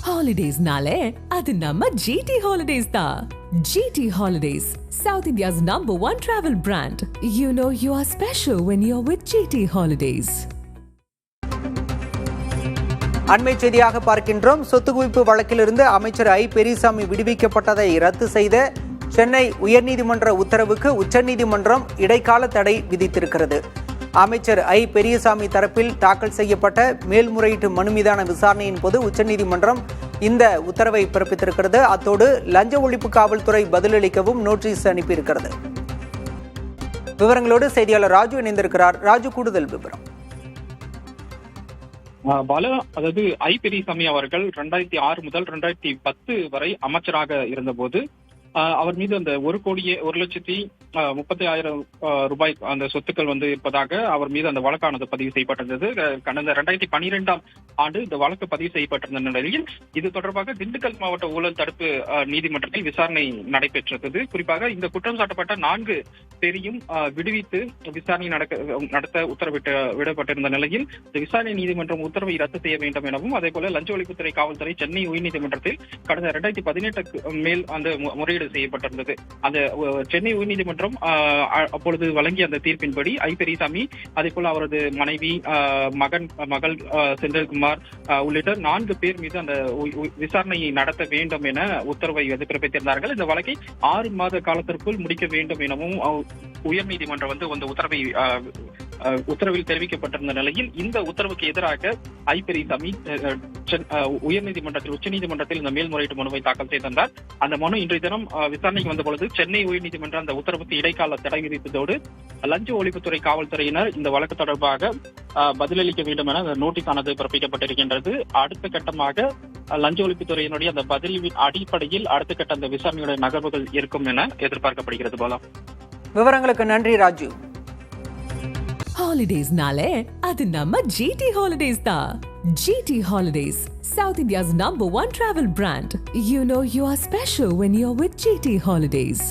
Holidays-nale, adu namma GT Holidays da. GT Holidays, South India's #1 travel brand. You know you are special when you're with GT Holidays. அண்மை செய்தியாக பார்க்கின்றோம். சொத்து குவிப்பு வழக்கிலிருந்து அமைச்சர் ஐ பெரியசாமி விடுவிக்கப்பட்டதை ரத்து செய்த சென்னை உயர்நீதிமன்ற உத்தரவுக்கு உச்சநீதிமன்றம் இடைக்கால தடை விதித்திருக்கிறது. அமைச்சர் ஐ பெரியசாமி தரப்பில் தாக்கல் செய்யப்பட்ட மேல்முறையீட்டு மனு மீதான விசாரணையின் போது உச்சநீதிமன்றம் இந்த உத்தரவை பிறப்பித்திருக்கிறது. அத்தோடு லஞ்ச ஒழிப்பு காவல்துறை பதிலளிக்கவும் நோட்டீஸ் அனுப்பியிருக்கிறது. விவரங்களோடு செய்தியாளர் ராஜு இணைந்திருக்கிறார். ராஜு, கூடுதல் விவரம். அதாவது ஐ பெரியசாமி அவர்கள் 2006 முதல் 2010 வரை அமைச்சராக இருந்தபோது அவர் மீது அந்த 1,30,30,000 ரூபாய் அந்த சொத்துக்கள் இருப்பதாக அவர் மீது அந்த வழக்கானது பதிவு செய்யப்பட்டிருந்தது. கடந்த 2012ஆம் ஆண்டு இந்த வழக்கு பதிவு செய்யப்பட்டிருந்த நிலையில் இது தொடர்பாக திண்டுக்கல் மாவட்ட ஊழல் தடுப்பு நீதிமன்றத்தில் விசாரணை நடைபெற்றது. குறிப்பாக இந்த குற்றம் சாட்டப்பட்ட 4 பேரையும் விடுவித்து விசாரணை நடத்த விடப்பட்டிருந்த நிலையில் இந்த விசாரணை நீதிமன்றம் உத்தரவை ரத்து செய்ய வேண்டும் எனவும், அதே போல லஞ்ச ஒழிப்புத்துறை காவல்துறை சென்னை உயர்நீதிமன்றத்தில் கடந்த 2018 மேல் அந்த முறையீடு செய்யப்பட்டிருந்தது. அந்த சென்னை உயர்நீதிமன்றம் அப்பொழுது வழங்கிய அந்த தீர்ப்பின்படி ஐ பெரியசாமி, அதே போல அவரது மனைவி, மகள் செந்தில்குமார் உள்ளிட்ட 4 பேர் மீது அந்த விசாரணையை நடத்த வேண்டும் என உத்தரவை பிறப்பித்திருந்தார்கள். இந்த வழக்கை 6 மாத காலத்திற்குள் முடிக்க வேண்டும் எனவும் உயர்நீதிமன்றம் அந்த உத்தரவில் தெரிவிக்கப்பட்டிருந்த நிலையில் இந்த உத்தரவுக்கு எதிராக ஐ பெரியசாமி உச்சநீதிமன்றத்தில் இந்த மேல்முறையீட்டு மனுவை தாக்கல் செய்திருந்தார். அந்த மனு இன்றைய தினம் விசாரணைக்கு வந்தபொழுது சென்னை உயர்நீதிமன்றம் அந்த உத்தரவுக்கு இடைக்கால தடை விதித்ததோடு லஞ்ச ஒழிப்புத்துறை காவல்துறையினர் இந்த வழக்கு தொடர்பாக பதிலளிக்க வேண்டும் என நோட்டீஸ் ஆனது பிறப்பிக்கப்பட்டிருக்கின்றது. அடுத்த கட்டமாக லஞ்ச ஒழிப்புத்துறையினுடைய அந்த பதிலின் அடிப்படையில் அடுத்த கட்ட அந்த விசாரணையுடைய நகர்வுகள் இருக்கும் என எதிர்பார்க்கப்படுகிறது. போல விவரங்களுக்கு நன்றி Raju. Holidays-nale, adu namma GT Holidays da. GT Holidays, South India's #1 travel brand. You know you are special when you're with GT Holidays.